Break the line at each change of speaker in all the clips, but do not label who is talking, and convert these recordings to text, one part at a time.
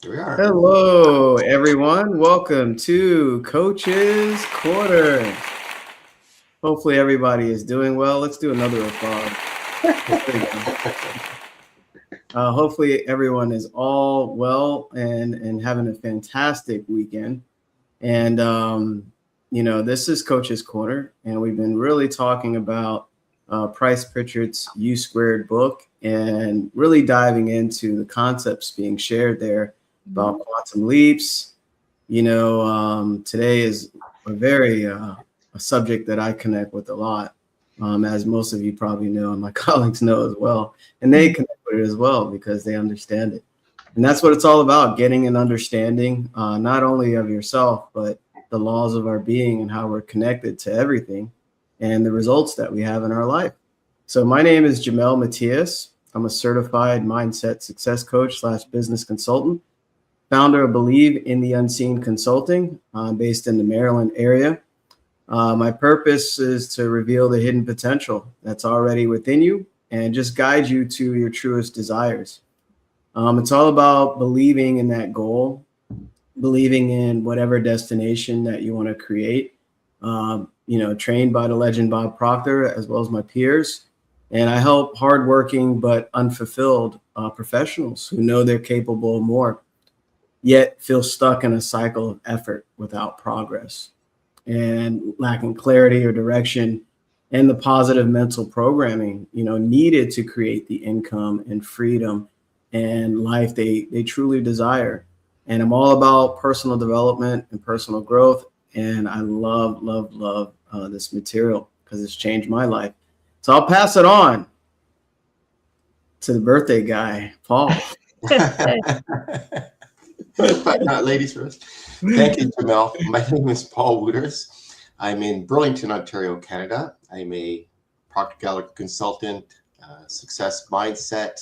Here we are.
Hello, everyone. Welcome to Coach's Corner. Hopefully, everybody is doing well. Let's do another applause. Hopefully, everyone is all well and having a fantastic weekend. And, this is Coach's Corner, and we've been really talking about Price Pritchard's U Squared book and really diving into the concepts being shared there about quantum leaps. Today is a subject that I connect with a lot, as most of you probably know, and my colleagues know as well. And they connect with it as well because they understand it. And that's what it's all about, getting an understanding, not only of yourself, but the laws of our being and how we're connected to everything and the results that we have in our life. So my name is Jamel Matias. I'm a certified mindset success coach / business consultant, founder of Believe in the Unseen Consulting, based in the Maryland area. My purpose is to reveal the hidden potential that's already within you and just guide you to your truest desires. It's all about believing in that goal, believing in whatever destination that you want to create. Trained by the legend Bob Proctor, as well as my peers. And I help hardworking but unfulfilled professionals who know they're capable of more, yet feel stuck in a cycle of effort without progress and lacking clarity or direction and the positive mental programming, needed to create the income and freedom and life they truly desire. And I'm all about personal development and personal growth. And I love this material because it's changed my life. So I'll pass it on to the birthday guy, Paul.
Ladies first. Thank you, Jamel. My name is Paul Wooters. I'm in Burlington, Ontario, Canada. I'm a Proctor Gallagher consultant, success mindset,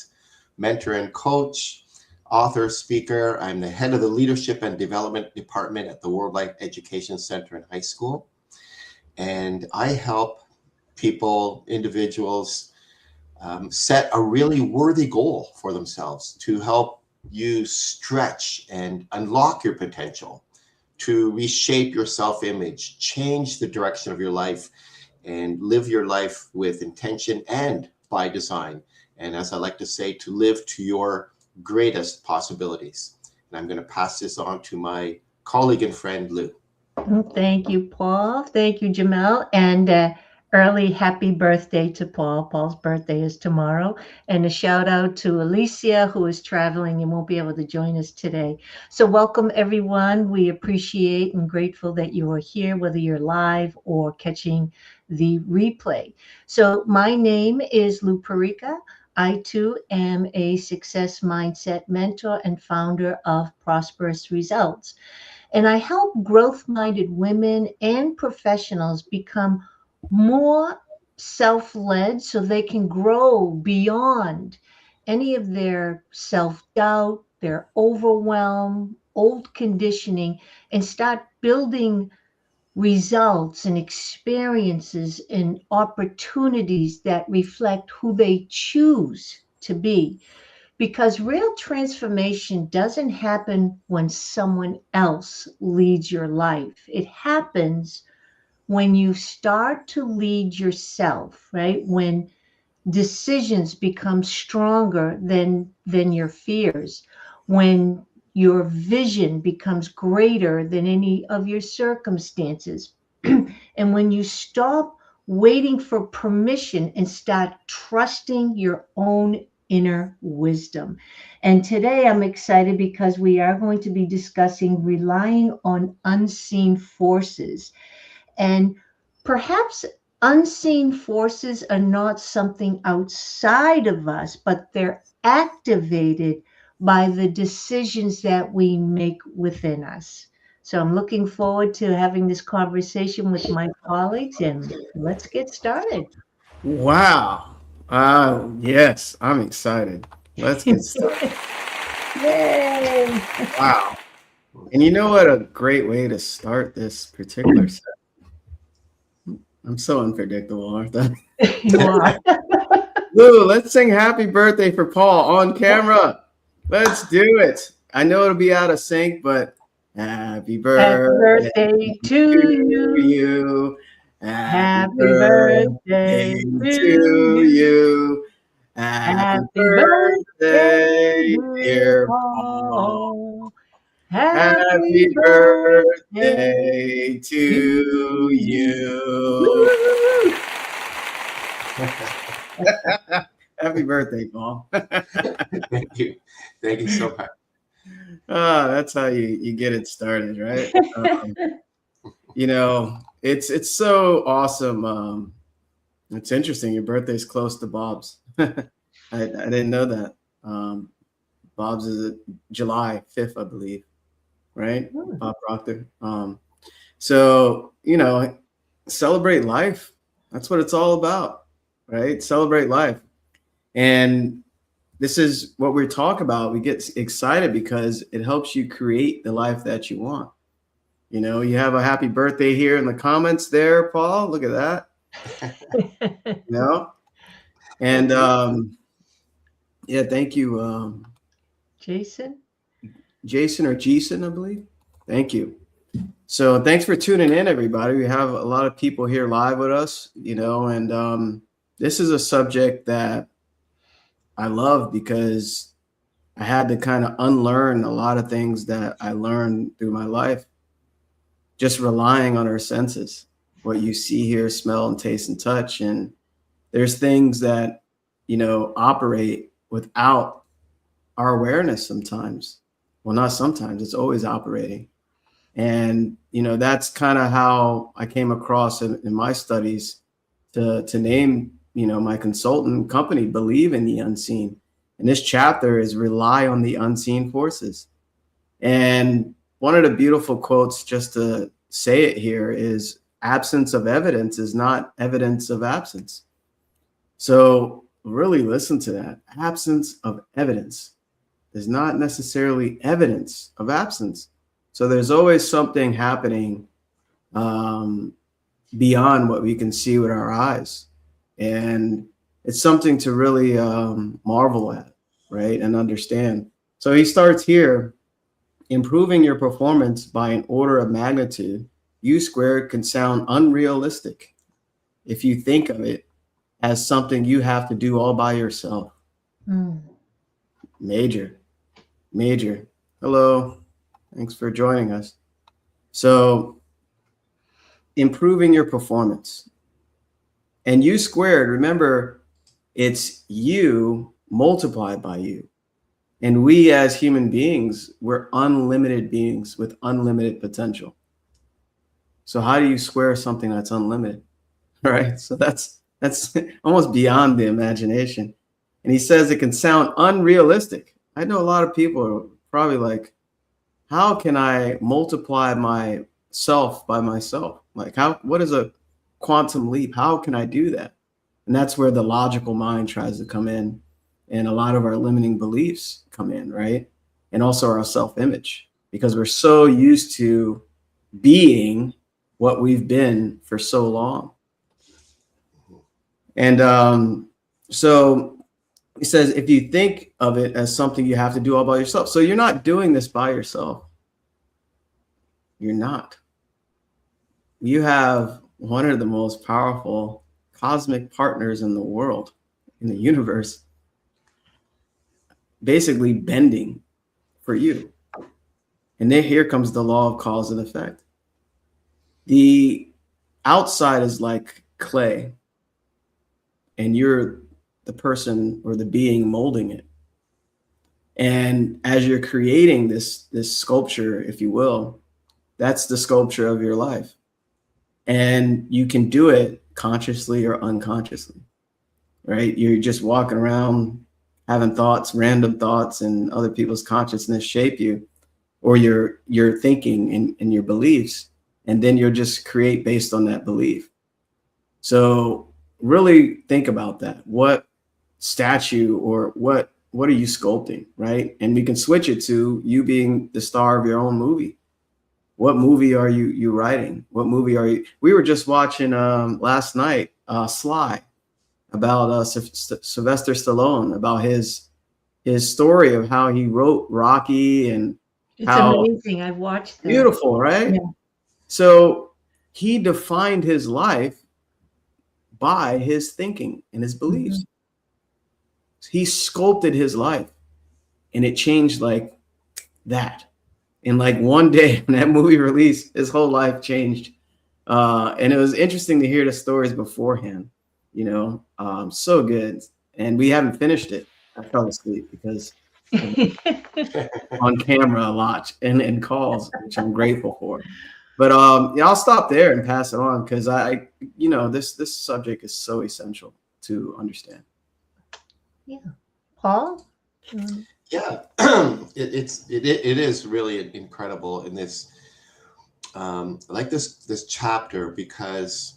mentor and coach, author, speaker. I'm the head of the Leadership and Development Department at the World Life Education Center in high school. And I help people, individuals, set a really worthy goal for themselves to help you stretch and unlock your potential, to reshape your self-image, change the direction of your life, and live your life with intention and by design. And as I like to say, to live to your greatest possibilities. And I'm going to pass this on to my colleague and friend, Lou.
Thank you, Paul. Thank you, Jamel. And early happy birthday to Paul. Paul's birthday is tomorrow. And a shout out to Alicia, who is traveling and won't be able to join us today. So welcome, everyone. We appreciate and grateful that you are here, whether you're live or catching the replay. So my name is Lou Perica. I too am a success mindset mentor and founder of Prosperous Results. And I help growth-minded women and professionals become more self-led so they can grow beyond any of their self-doubt, their overwhelm, old conditioning, and start building results and experiences and opportunities that reflect who they choose to be. Because real transformation doesn't happen when someone else leads your life. It happens when you start to lead yourself, right? When decisions become stronger than your fears, when your vision becomes greater than any of your circumstances, and when you stop waiting for permission and start trusting your own inner wisdom. And today I'm excited because we are going to be discussing relying on unseen forces. And perhaps unseen forces are not something outside of us, but they're activated by the decisions that we make within us. So I'm looking forward to having this conversation with my colleagues, and let's get started.
Wow. Yes, I'm excited. Let's get started.
Yay!
Wow. And you know what? A great way to start this particular set. I'm so unpredictable, aren't I?
You are.
Lou, let's sing happy birthday for Paul on camera. Let's do it. I know it'll be out of sync, but happy
Happy
birthday
birthday
to
to you.
you.
Happy birthday
to you.
Happy
birthday,
birthday, dear
dear Paul.
Paul.
Happy birthday to you.
Woo!
Happy birthday, Paul.
Thank you. Thank you so much.
That's how you get it started, right? It's so awesome. It's interesting. Your birthday's close to Bob's. I didn't know that. Bob's is July 5th, I believe, right? Bob Proctor. So, celebrate life. That's what it's all about, right? Celebrate life. And this is what we talk about. We get excited because it helps you create the life that you want. You have a happy birthday here in the comments there, Paul. Look at that. And yeah, thank you.
Jason
or Jason, I believe. Thank you. So thanks for tuning in, everybody. We have a lot of people here live with us, and this is a subject that I love because I had to kind of unlearn a lot of things that I learned through my life, just relying on our senses, what you see, hear, smell, and taste and touch. And there's things that, operate without our awareness sometimes. Well, not sometimes, it's always operating. And, that's kind of how I came across in my studies to name, my consultant company, Believe in the Unseen. And this chapter is Rely on the Unseen Forces. And one of the beautiful quotes, just to say it here, is absence of evidence is not evidence of absence. So really listen to that. Absence of evidence is not necessarily evidence of absence. So there's always something happening beyond what we can see with our eyes. And it's something to really marvel at, right? And understand. So he starts here. Improving your performance by an order of magnitude, U squared can sound unrealistic if you think of it as something you have to do all by yourself. Major. Hello. Thanks for joining us. So, improving your performance. And U squared, remember, it's you multiplied by you. And we as human beings, we're unlimited beings with unlimited potential. So how do you square something that's unlimited? Right? So that's almost beyond the imagination. And he says it can sound unrealistic. I know a lot of people are probably like, how can I multiply myself by myself? Like, what is a quantum leap? How can I do that? And that's where the logical mind tries to come in. And a lot of our limiting beliefs come in, right? And also our self-image, because we're so used to being what we've been for so long. And so he says, if you think of it as something you have to do all by yourself, so you're not doing this by yourself. You're not. You have one of the most powerful cosmic partners in the world, in the universe, basically bending for you. And then here comes the law of cause and effect. The outside is like clay, and you're the person or the being molding it. And as you're creating this sculpture, if you will, that's the sculpture of your life. And you can do it consciously or unconsciously, right? You're just walking around having thoughts, random thoughts, and other people's consciousness shape you, or your thinking and your beliefs, and then you'll just create based on that belief. So really think about that. What statue or what are you sculpting, right? And we can switch it to you being the star of your own movie. What movie are you writing? What movie are you? We were just watching last night, Sly, about Sylvester Stallone, about his his story of how he wrote Rocky and
It's
how
amazing. I've watched that.
beautiful, right?
Yeah.
So he defined his life by his thinking and his beliefs.
Mm-hmm.
He sculpted his life, and it changed like that. And like one day when that movie released, his whole life changed. And it was interesting to hear the stories beforehand, so good. And we haven't finished it. I fell asleep because on camera a lot and calls, which I'm grateful for. But I'll stop there and pass it on because this subject is so essential to understand.
Yeah, Paul.
Yeah, it is really incredible in this. I like this chapter because,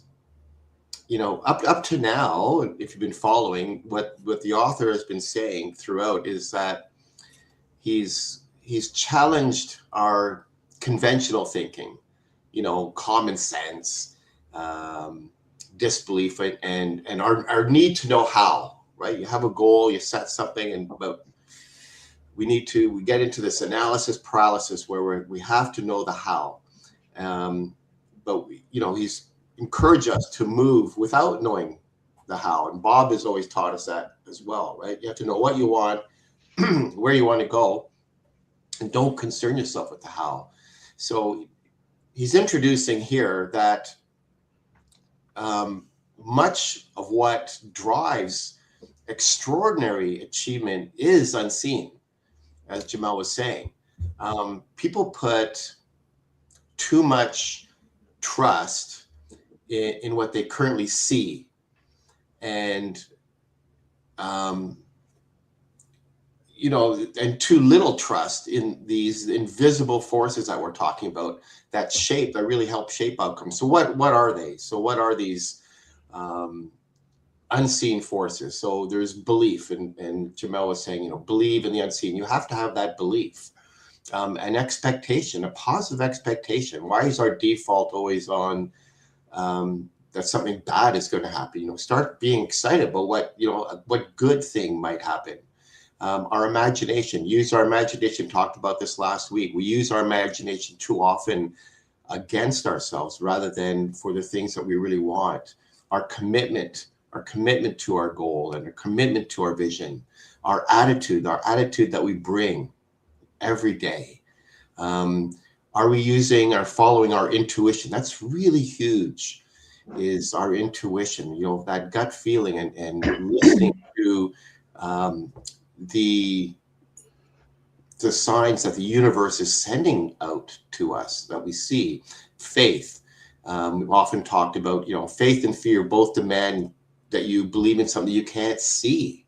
up to now, if you've been following, what the author has been saying throughout is that he's challenged our conventional thinking, common sense, disbelief, and our need to know how, right? You have a goal, you set something, but we get into this analysis paralysis where we have to know the how. But he's encouraged us to move without knowing the how. And Bob has always taught us that as well, right? You have to know what you want, where you want to go, and don't concern yourself with the how. So he's introducing here that much of what drives extraordinary achievement is unseen, as Jamel was saying. People put too much trust in what they currently see, and and too little trust in these invisible forces that we're talking about that really help shape outcomes. So what are they? So what are these unseen forces? So there's belief, and Jamel was saying, believe in the unseen. You have to have that belief. An expectation, a positive expectation. Why is our default always on that something bad is going to happen? Start being excited about what good thing might happen. Our imagination, use our imagination. Talked about this last week. We use our imagination too often against ourselves rather than for the things that we really want. Our commitment to our goal and our commitment to our vision, our attitude that we bring every day. Are we following our intuition? That's really huge, is our intuition, that gut feeling and listening to the signs that the universe is sending out to us that we see. Faith. We've often talked about, faith and fear both demand that you believe in something you can't see,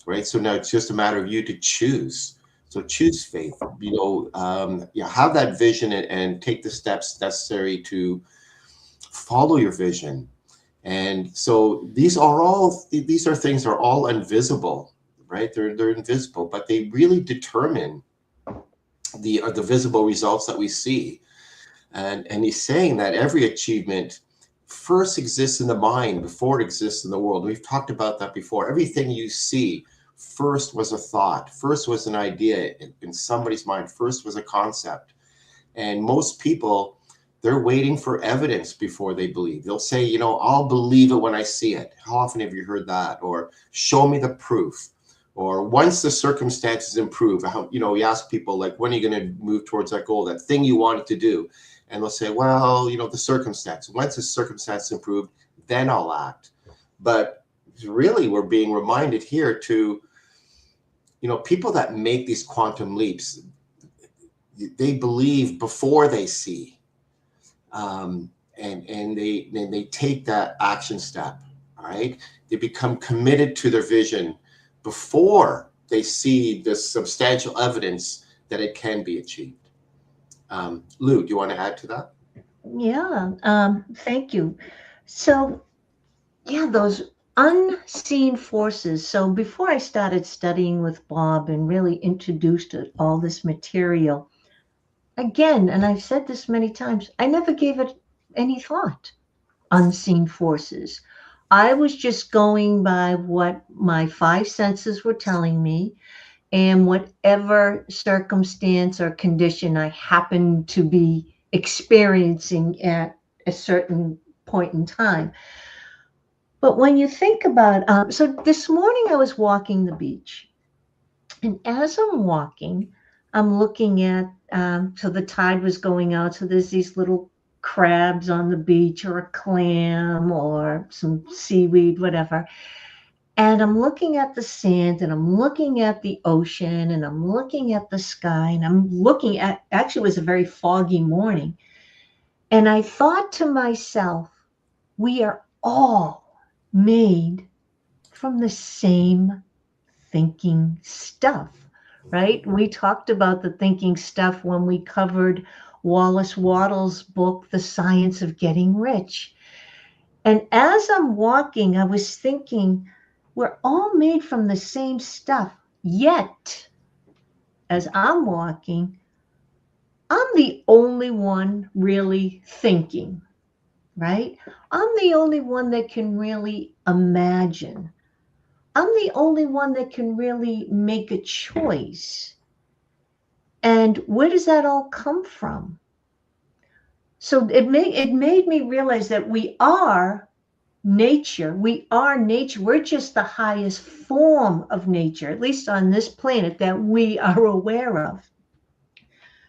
right? So now it's just a matter of you to choose. So choose faith, have that vision and take the steps necessary to follow your vision. And so these are things that are all invisible, right? They're invisible, but they really determine the visible results that we see. And he's saying that every achievement first exists in the mind before it exists in the world. We've talked about that before. Everything you see first was a thought, first was an idea in somebody's mind, first was a concept. And most people, they're waiting for evidence before they believe. They'll say, I'll believe it when I see it. How often have you heard that? Or show me the proof. Or once the circumstances improve, you ask people, like, when are you going to move towards that goal, that thing you wanted to do? And they'll say, well, the circumstance. Once the circumstance improved, then I'll act. But really, we're being reminded here to, people that make these quantum leaps, they believe before they see. And they take that action step, all right? They become committed to their vision before they see the substantial evidence that it can be achieved. Lou, do you want to add to that?
Yeah, thank you. So, yeah, those unseen forces. So before I started studying with Bob and really introduced all this material, again, and I've said this many times, I never gave it any thought. Unseen forces. I was just going by what my five senses were telling me. and whatever circumstance or condition I happen to be experiencing at a certain point in time. But when you think about, so this morning I was walking the beach, and as I'm walking, I'm looking at, so the tide was going out, so there's these little crabs on the beach, or a clam, or some seaweed, whatever. And I'm looking at the sand, and I'm looking at the ocean, and I'm looking at the sky, and I'm looking at, actually, it was a very foggy morning. And I thought to myself, we are all made from the same thinking stuff, right? We talked about the thinking stuff when we covered Wallace Wattles' book, The Science of Getting Rich. And as I'm walking, I was thinking, we're all made from the same stuff. Yet, as I'm walking, I'm the only one really thinking, right? I'm the only one that can really imagine. I'm the only one that can really make a choice. And where does that all come from? So it made me realize that we are nature. We are nature. We're just the highest form of nature, at least on this planet, that we are aware of.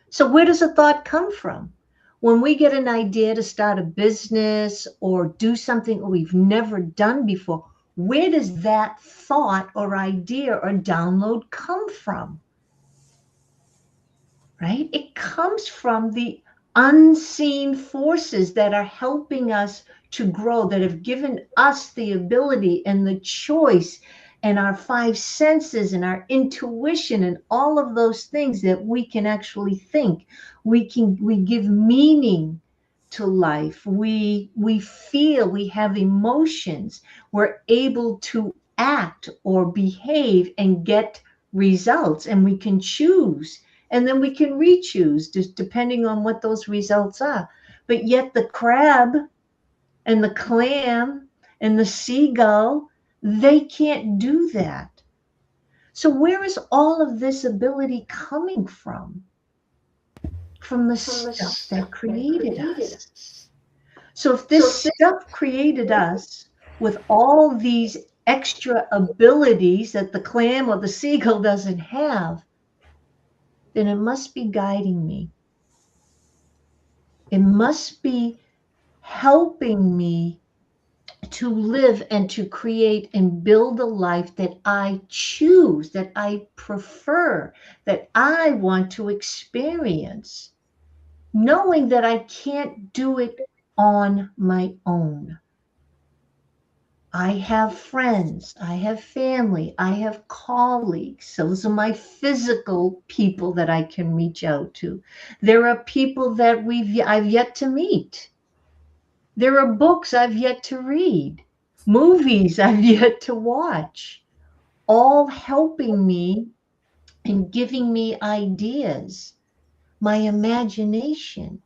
So where does a thought come from? When we get an idea to start a business or do something we've never done before, where does that thought or idea or download come from? Right? It comes from the unseen forces that are helping us to grow, that have given us the ability and the choice and our five senses and our intuition and all of those things that we can actually think. We give meaning to life. We feel, we have emotions. We're able to act or behave and get results, and we can choose, and then we can re-choose just depending on what those results are. But yet the crab and the clam and the seagull, they can't do that. So where is all of this ability coming from? From the stuff that created us. So if this stuff created us with all these extra abilities that the clam or the seagull doesn't have, then it must be guiding me. It must be helping me to live and to create and build a life that I choose, that I prefer, that I want to experience, knowing that I can't do it on my own. I have friends, I have family, I have colleagues. Those are my physical people that I can reach out to. There are people that I've yet to meet. There are books I've yet to read, movies I've yet to watch, all helping me and giving me ideas, my imagination.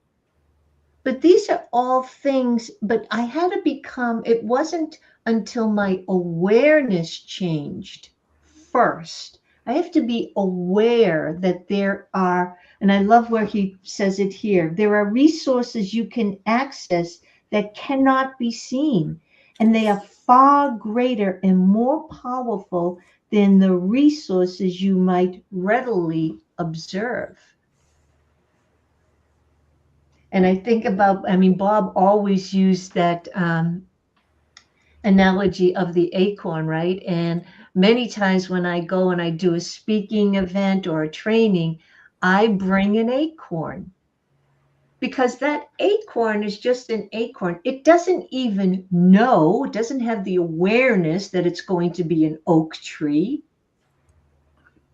But these are all things, but I had to become, it wasn't until my awareness changed first. I have to be aware that there are, and I love where he says it here, there are resources you can access that cannot be seen, and they are far greater and more powerful than the resources you might readily observe. And I think about, I mean, Bob always used that analogy of the acorn, right? And many times when I go and I do a speaking event or a training, I bring an acorn, because that acorn is just an acorn. It doesn't even know, it doesn't have the awareness that it's going to be an oak tree,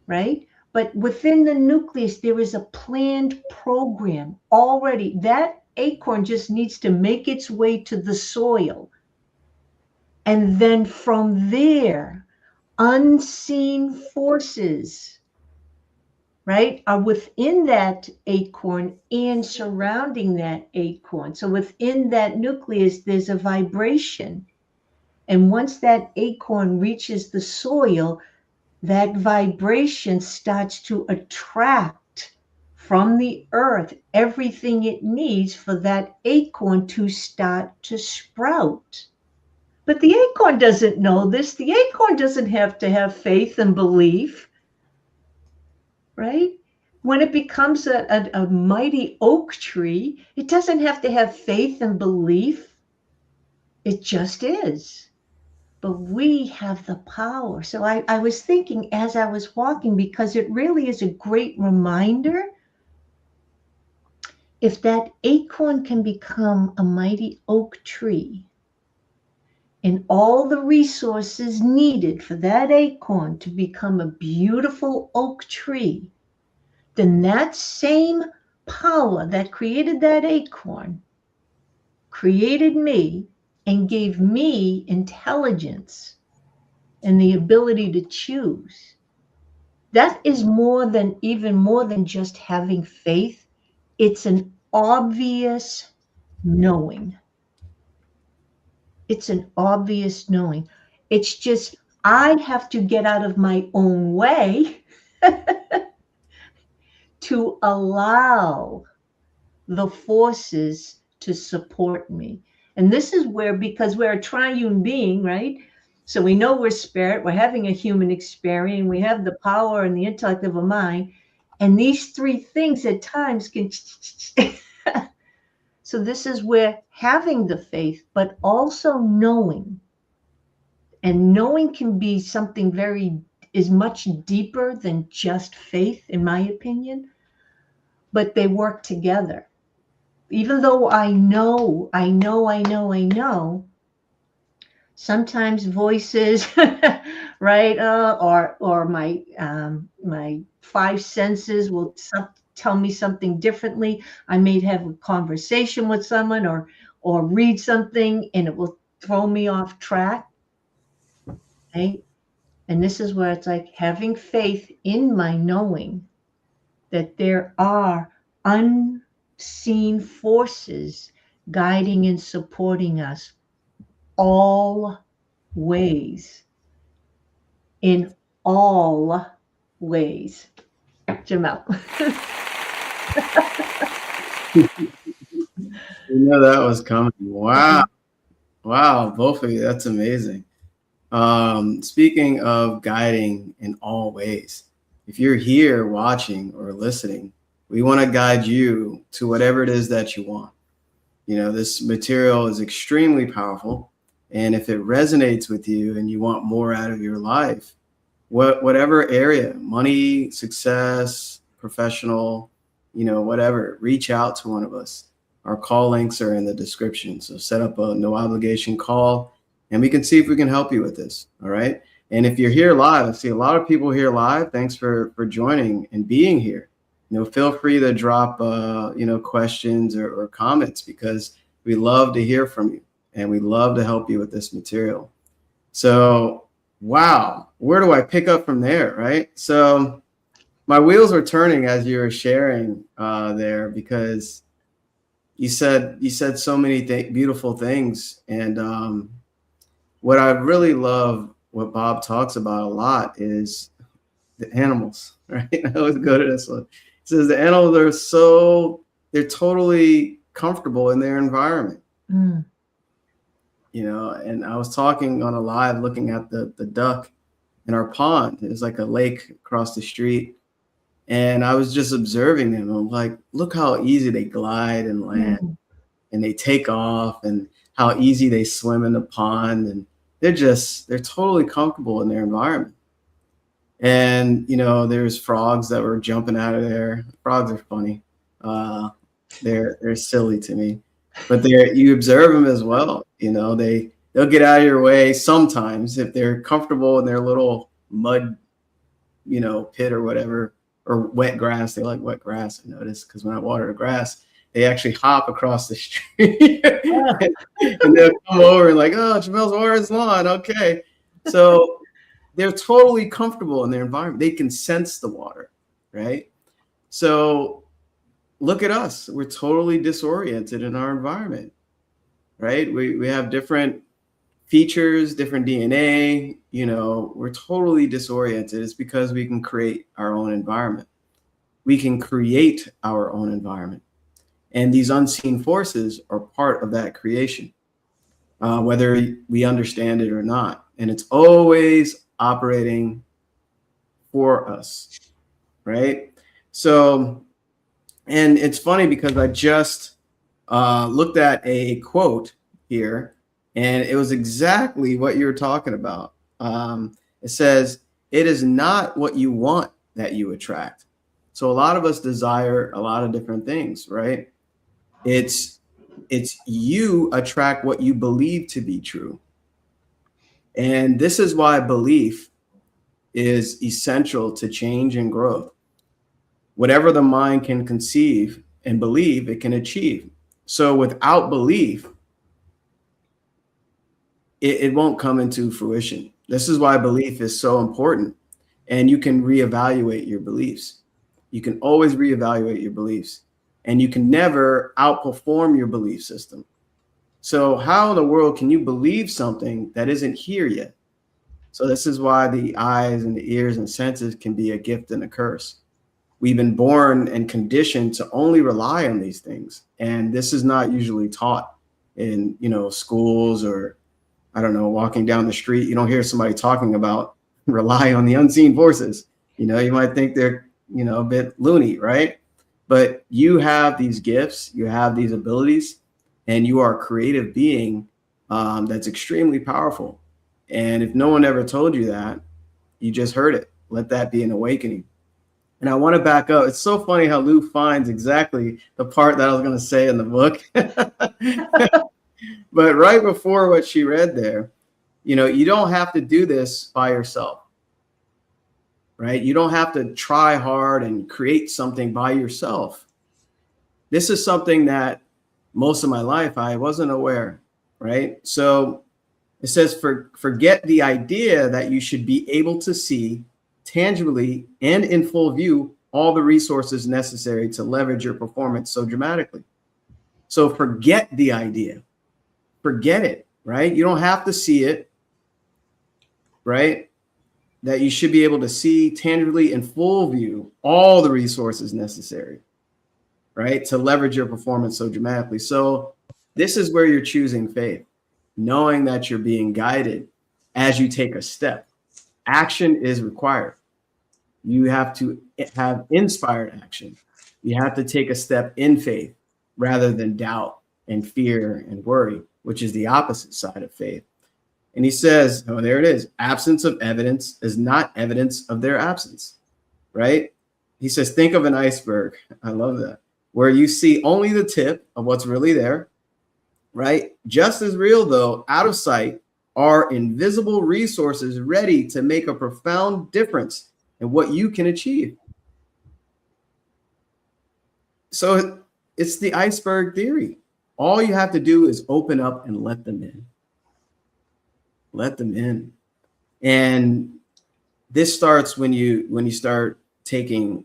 right? But within the nucleus, there is a planned program already. That acorn just needs to make its way to the soil. And then from there, unseen forces, right, are within that acorn and surrounding that acorn. So within that nucleus, there's a vibration. And once that acorn reaches the soil, that vibration starts to attract from the earth everything it needs for that acorn to start to sprout. But the acorn doesn't know this. The acorn doesn't have to have faith and belief, right? When it becomes a mighty oak tree, it doesn't have to have faith and belief. It just is. But we have the power. So I was thinking as I was walking, because it really is a great reminder, if that acorn can become a mighty oak tree, and all the resources needed for that acorn to become a beautiful oak tree, then that same power that created that acorn created me and gave me intelligence and the ability to choose. That is even more than just having faith. It's an obvious knowing. It's an obvious knowing. It's just, I have to get out of my own way to allow the forces to support me. And this is where, because we're a triune being, right? So we know we're spirit, we're having a human experience, we have the power and the intellect of a mind. And these three things at times can. So this is where having the faith, but also knowing. And knowing can be something is much deeper than just faith, in my opinion. But they work together. Even though I know, sometimes voices, right, or my five senses will tell me something differently. I may have a conversation with someone or read something, and it will throw me off track. Right? And this is where it's like having faith in my knowing that there are unseen forces guiding and supporting us all ways, in all ways. Jamel.
You know that was coming. Wow. Wow, both of you. That's amazing. Speaking of guiding in all ways, if you're here watching or listening, we want to guide you to whatever it is that you want. You know, this material is extremely powerful. And if it resonates with you and you want more out of your life, whatever area, money, success, professional, you know, whatever, reach out to one of us. Our call links are in the description. So set up a no obligation call and we can see if we can help you with this. All right. And if you're here live, I see a lot of people here live. Thanks for joining and being here. You know, feel free to drop, questions or comments, because we love to hear from you and we love to help you with this material. So, wow, where do I pick up from there, right? So my wheels were turning as you were sharing there, because you said so many beautiful things. And what I really love, what Bob talks about a lot, is the animals, right? I always go to this one. He says the animals they're totally comfortable in their environment.
Mm.
You know, and I was talking on a live looking at the duck in our pond. There's like a lake across the street. And I was just observing them. I'm like, look how easy they glide and land and they take off, and how easy they swim in the pond. And they're totally comfortable in their environment. And, you know, there's frogs that were jumping out of there. Frogs are funny. They're silly to me, but you observe them as well. You know, they'll get out of your way sometimes if they're comfortable in their little mud, you know, pit or whatever, or wet grass. They like wet grass, I noticed, because when I water the grass, they actually hop across the street and they'll come over and like, oh, Jamel's watering his lawn. Okay. So they're totally comfortable in their environment. They can sense the water, right? So look at us. We're totally disoriented in our environment, right? We have different features, different DNA, you know, we're totally disoriented. It's because we can create our own environment. We can create our own environment. And these unseen forces are part of that creation, whether we understand it or not. And it's always operating for us, right? So, and it's funny because I just looked at a quote here, and it was exactly what you're talking about. It says, "It is not what you want that you attract." So a lot of us desire a lot of different things, right? It's you attract what you believe to be true. And this is why belief is essential to change and growth. Whatever the mind can conceive and believe, it can achieve. So without belief, it won't come into fruition. This is why belief is so important. And you can reevaluate your beliefs. You can always reevaluate your beliefs. And you can never outperform your belief system. So how in the world can you believe something that isn't here yet? So this is why the eyes and the ears and senses can be a gift and a curse. We've been born and conditioned to only rely on these things. And this is not usually taught in, you know, schools, or I don't know, walking down the street. You don't hear somebody talking about rely on the unseen forces. You know, you might think they're, you know, a bit loony, right? But you have these gifts, you have these abilities, and you are a creative being that's extremely powerful. And if no one ever told you that, you just heard it. Let that be an awakening. And I want to back up. It's so funny how Lou finds exactly the part that I was going to say in the book. But right before what she read there, you know, you don't have to do this by yourself, right? You don't have to try hard and create something by yourself. This is something that most of my life I wasn't aware, right? So it says, forget the idea that you should be able to see tangibly and in full view all the resources necessary to leverage your performance so dramatically. So forget the idea. Forget it, right? You don't have to see it, right? That you should be able to see tangibly in full view all the resources necessary, right? To leverage your performance so dramatically. So this is where you're choosing faith, knowing that you're being guided as you take a step. Action is required. You have to have inspired action. You have to take a step in faith rather than doubt and fear and worry, which is the opposite side of faith. And he says, oh, there it is. Absence of evidence is not evidence of their absence, right? He says, think of an iceberg. I love that. Where you see only the tip of what's really there, right? Just as real, though, out of sight, are invisible resources ready to make a profound difference in what you can achieve. So it's the iceberg theory. All you have to do is open up and let them in. Let them in. And this starts when you start taking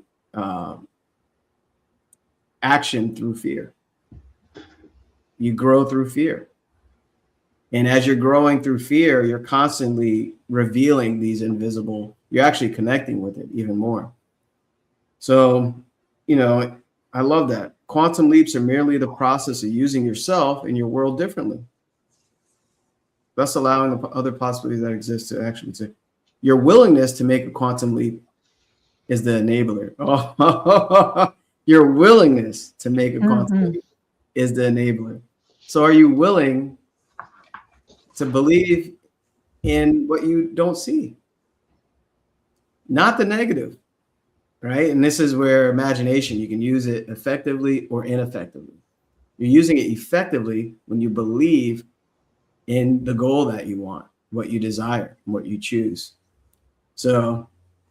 action through fear. You grow through fear. And as you're growing through fear, you're constantly revealing these invisible, you're actually connecting with it even more. So, you know, I love that. Quantum leaps are merely the process of using yourself and your world differently, thus allowing the other possibilities that exist to actually say, your willingness to make a quantum leap is the enabler. Oh, your willingness to make a quantum leap is the enabler. So are you willing to believe in what you don't see? Not the negative, right? And this is where imagination, you can use it effectively or ineffectively. You're using it effectively when you believe in the goal that you want, what you desire, what you choose. So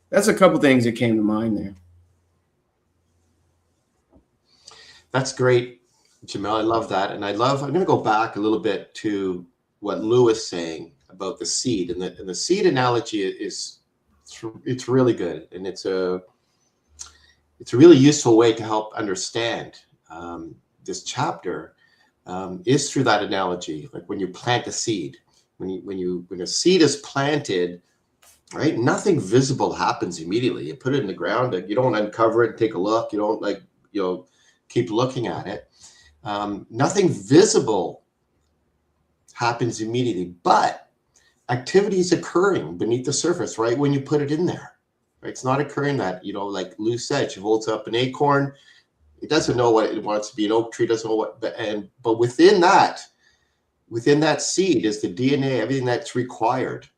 that's a couple things that came to mind there.
That's great, Jamel. I love that. And I'm going to go back a little bit to what Lou was saying about the seed. And the seed analogy it's really good. And it's a really useful way to help understand this chapter is through that analogy. Like when you plant a seed, when a seed is planted, right, nothing visible happens immediately. You put it in the ground, you don't uncover it and take a look. You don't keep looking at it. Nothing visible happens immediately, but activity is occurring beneath the surface, right? When you put it in there, right? It's not occurring that, like Lou said, she holds up an acorn. It doesn't know what it wants to be. An oak tree doesn't know what, but within that seed is the DNA, everything that's required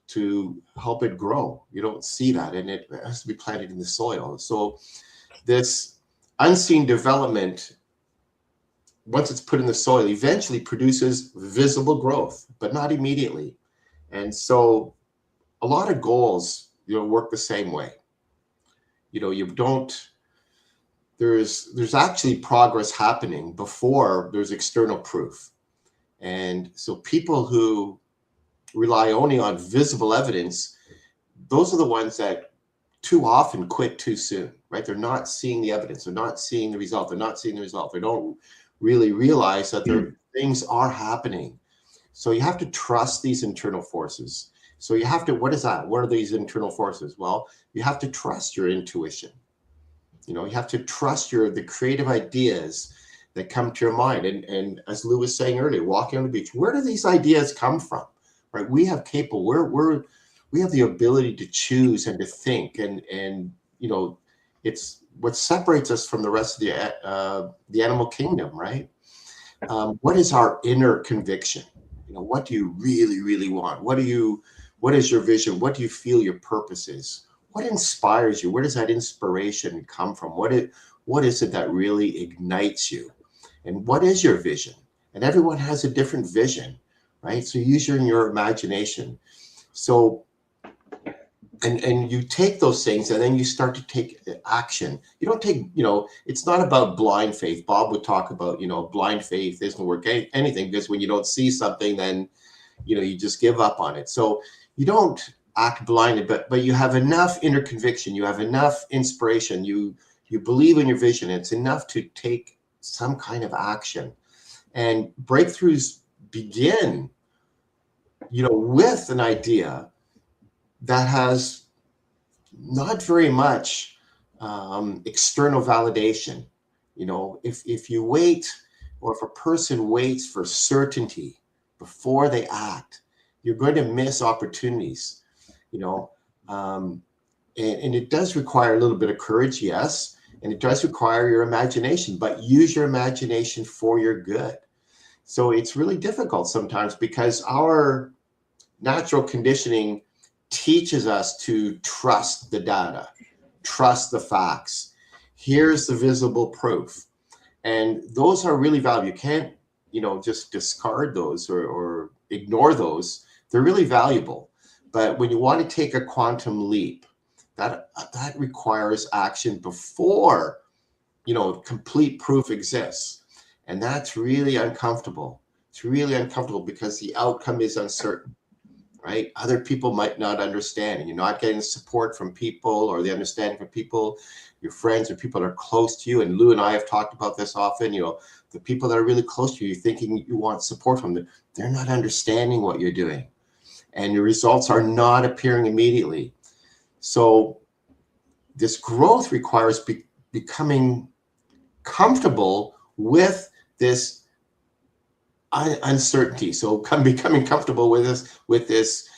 to help it grow. You don't see that, and it has to be planted in the soil. So this unseen development, once it's put in the soil, eventually produces visible growth, but not immediately. And so a lot of goals, work the same way. There's actually progress happening before there's external proof. And so people who rely only on visible evidence, those are the ones that too often quit too soon, right? They're not seeing the evidence. They're not seeing the result. They don't really realize that things are happening. So you have to trust these internal forces. So you have to, what is that? What are these internal forces? Well, you have to trust your intuition. You have to trust the creative ideas that come to your mind. And as Lou was saying earlier, walking on the beach, where do these ideas come from? Right? We have we have the ability to choose and to think, and it's what separates us from the rest of the animal kingdom, right? What is our inner conviction? What do you really, really want? What is your vision? What do you feel your purpose is? What inspires you? Where does that inspiration come from? What is it that really ignites you? And what is your vision? And everyone has a different vision, right? So use your imagination. So, and you take those things and then you start to take action. You don't take, it's not about blind faith. Bob would talk about, blind faith isn't work anything, because when you don't see something, then, you just give up on it. So you don't act blinded, but you have enough inner conviction. You have enough inspiration. You believe in your vision. It's enough to take some kind of action. And breakthroughs begin, with an idea that has not very much external validation. If you wait, or if a person waits for certainty before they act, you're going to miss opportunities, and it does require a little bit of courage, yes, and it does require your imagination, but use your imagination for your good. So it's really difficult sometimes, because our natural conditioning teaches us to trust the data, trust the facts. Here's the visible proof. And those are really valuable. You can't, just discard those or ignore those. They're really valuable. But when you want to take a quantum leap, that requires action before, complete proof exists. And that's really uncomfortable. It's really uncomfortable because the outcome is uncertain. Right? Other people might not understand, and you're not getting support from people, or the understanding from people, your friends, or people that are close to you. And Lou and I have talked about this often. The people that are really close to you, you're thinking you want support from them, they're not understanding what you're doing, and your results are not appearing immediately. So this growth requires becoming comfortable with this uncertainty. So becoming comfortable with this,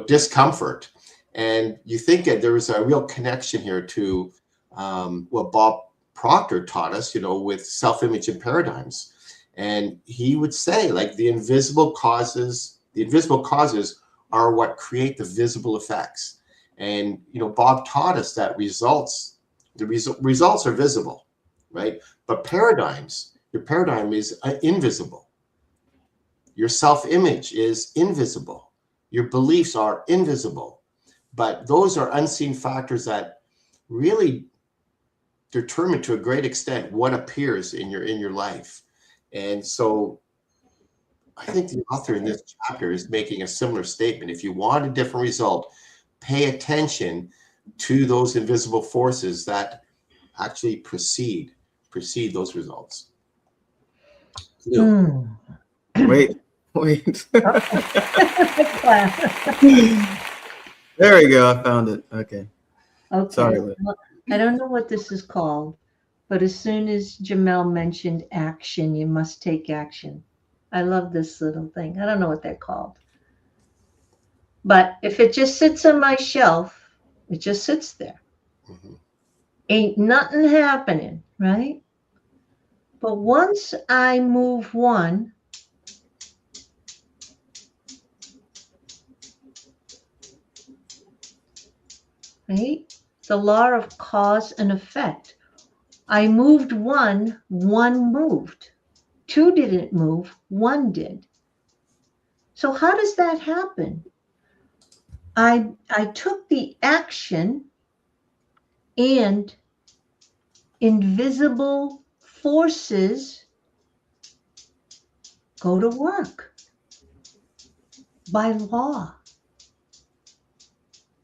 discomfort. And you think that there is a real connection here to what Bob Proctor taught us, with self-image and paradigms. And he would say, like, the invisible causes are what create the visible effects. And, Bob taught us that results are visible, right? But your paradigm is invisible. Your self-image is invisible. Your beliefs are invisible. But those are unseen factors that really determine, to a great extent, what appears in your life. And so I think the author in this chapter is making a similar statement. If you want a different result, pay attention to those invisible forces that actually precede those results.
Wait, Wait.
Wow.
There we go. I found it. Okay.
Okay.
Sorry, Liz.
Well, I don't know what this is called, but as soon as Jamel mentioned action, you must take action. I love this little thing. I don't know what they're called. But if it just sits on my shelf, it just sits there.
Mhm.
Ain't nothing happening, right? But once I move one, right? The law of cause and effect. I moved one moved. Two didn't move, one did. So how does that happen? I took the action and invisible forces go to work by law.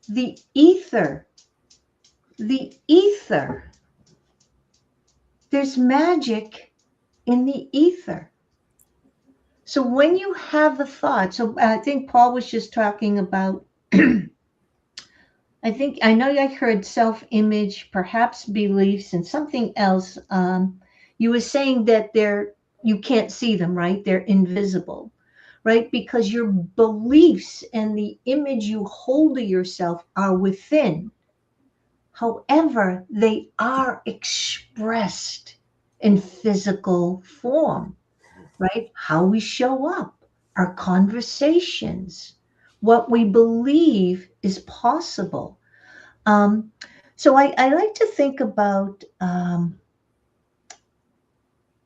The ether, there's magic in the ether. So when you have a thought, so I think Paul was just talking about, I know I heard self-image, perhaps beliefs, and something else. You were saying that you can't see them, right? They're invisible, right? Because your beliefs and the image you hold of yourself are within. However, they are expressed in physical form, right? How we show up, our conversations, what we believe is possible. Um, so I like to think about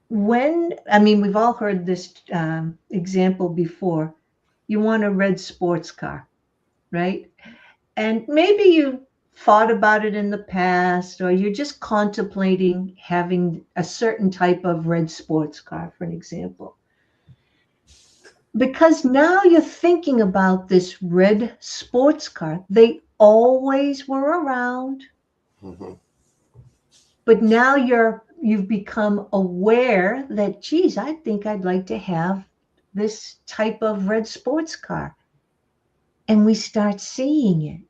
we've all heard this example before. You want a red sports car, right? And maybe you thought about it in the past, or you're just contemplating having a certain type of red sports car, for an example. Because now you're thinking about this red sports car. They always were around,
Mhm.
but now you've become aware that, geez, I think I'd like to have this type of red sports car. And we start seeing it.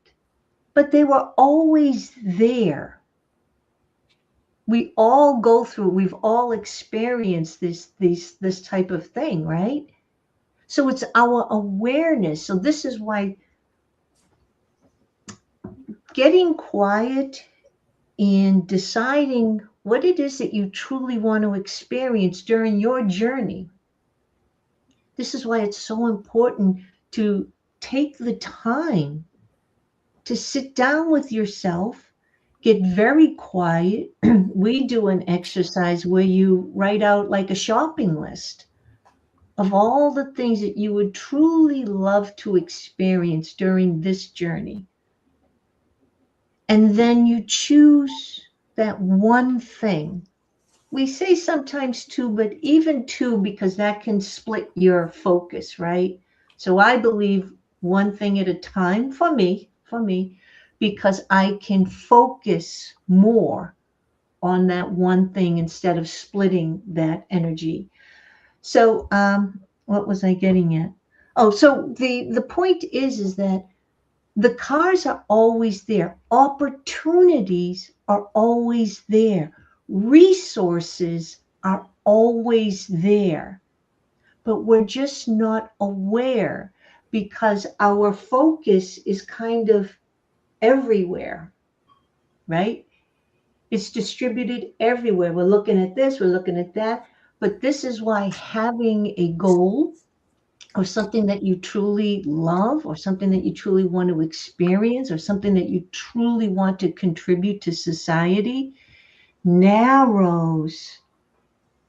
But they were always there. We've all experienced this type of thing, right? So it's our awareness. So this is why getting quiet and deciding what it is that you truly want to experience during your journey. This is why it's so important to take the time to sit down with yourself, get very quiet. We do an exercise where you write out like a shopping list of all the things that you would truly love to experience during this journey. And then you choose that one thing. We say sometimes two, but even two, because that can split your focus, right? So I believe one thing at a time for me, because I can focus more on that one thing instead of splitting that energy. So, what was I getting at? Oh, so the point is that the cars are always there. Opportunities are always there. Resources are always there. But we're just not aware because our focus is kind of everywhere, right? It's distributed everywhere. We're looking at this, we're looking at that. But this is why having a goal or something that you truly love or something that you truly want to experience or something that you truly want to contribute to society narrows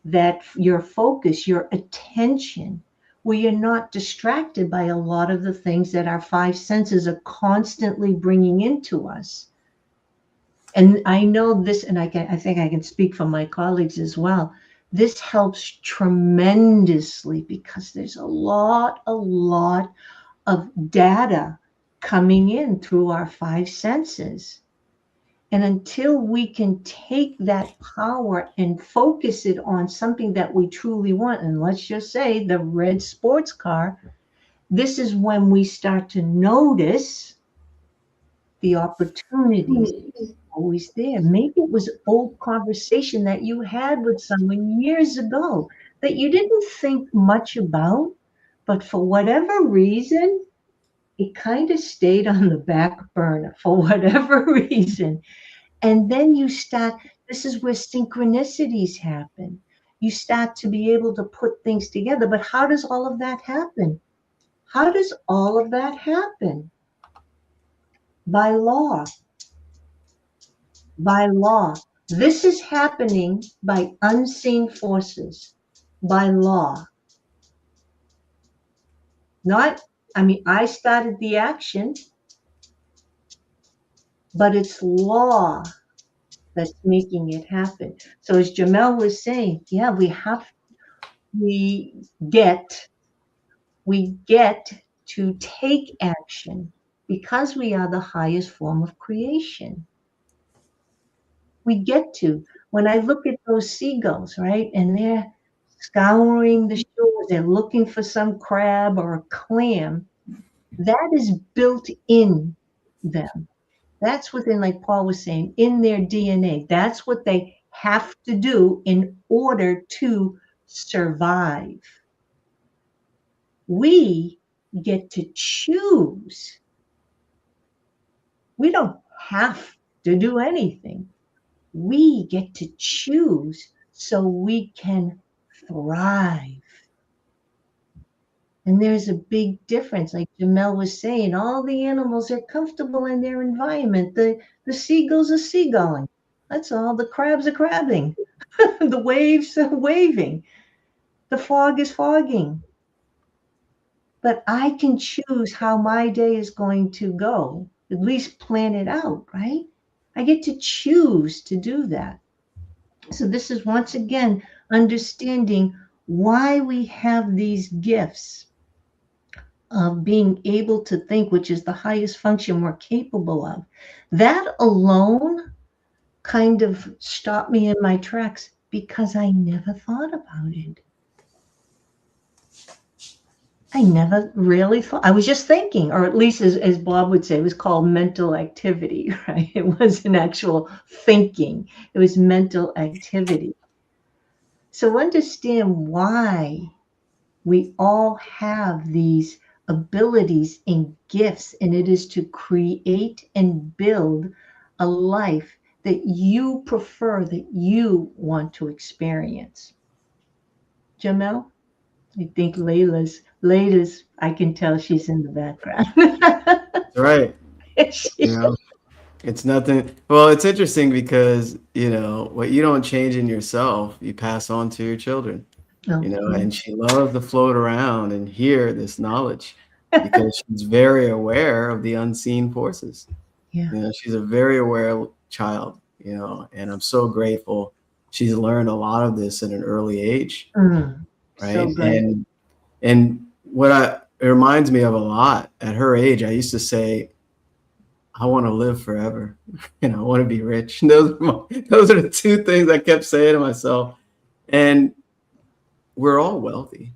that your focus, your attention, where you're not distracted by a lot of the things that our five senses are constantly bringing into us. And I know this, and I think I can speak for my colleagues as well. This helps tremendously because there's a lot of data coming in through our five senses. And until we can take that power and focus it on something that we truly want, and let's just say the red sports car, this is when we start to notice the opportunities always there. Maybe it was an old conversation that you had with someone years ago that you didn't think much about, but for whatever reason, it kind of stayed on the back burner for whatever reason. And then you start, this is where synchronicities happen. You start to be able to put things together. But how does all of that happen? How does all of that happen? By law. By law. This is happening by unseen forces, by law. Not, I mean, I started the action, but it's law that's making it happen. So as Jamel was saying, yeah, we get to take action because we are the highest form of creation. We get to. When I look at those seagulls, right, and they're scouring the shore, they're looking for some crab or a clam, that is built in them. That's within, like Paul was saying, in their DNA. That's what they have to do in order to survive. We get to choose. We don't have to do anything. We get to choose so we can thrive. And there's a big difference. Like Jamel was saying, all the animals are comfortable in their environment. The seagulls are seagulling. That's all. The crabs are crabbing. The waves are waving. The fog is fogging. But I can choose how my day is going to go, at least plan it out, right? I get to choose to do that. So this is once again understanding why we have these gifts of being able to think, which is the highest function we're capable of. That alone kind of stopped me in my tracks because I never thought about it. I never really thought. I was just thinking, or at least as Bob would say, it was called mental activity, right? It wasn't actual thinking. It was mental activity. So understand why we all have these abilities and gifts, and it is to create and build a life that you prefer, that you want to experience. Jamel? I think Layla's, I can tell she's in the background.
Right. You know, it's nothing. Well, it's interesting because, you know, what you don't change in yourself, you pass on to your children, you know, and she loves to float around and hear this knowledge because she's very aware of the unseen forces.
Yeah.
You know, she's a very aware child, you know, and I'm so grateful she's learned a lot of this at an early age. Right. So and what it reminds me of a lot at her age, I used to say, I want to live forever. You know, I want to be rich. And those are the two things I kept saying to myself. And we're all wealthy,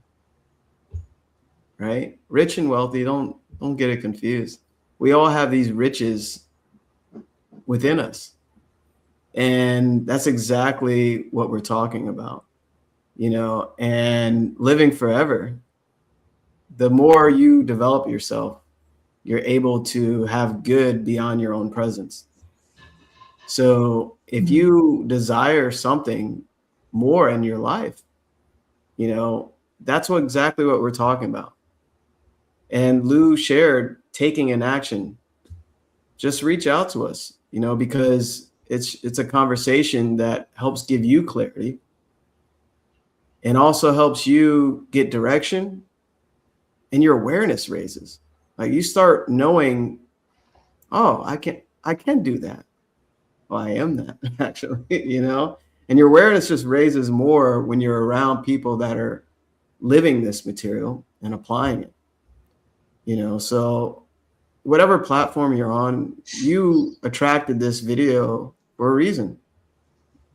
right? Rich and wealthy. Don't get it confused. We all have these riches within us. And that's exactly what we're talking about. You know, and living forever, the more you develop yourself, you're able to have good beyond your own presence. So if you desire something more in your life, you know, that's exactly what we're talking about. And Lou shared taking an action. Just reach out to us, you know, because it's a conversation that helps give you clarity. And also helps you get direction, and your awareness raises. Like you start knowing, oh, I can do that. Well, I am that actually, you know, and your awareness just raises more when you're around people that are living this material and applying it, you know. So whatever platform you're on, you attracted this video for a reason.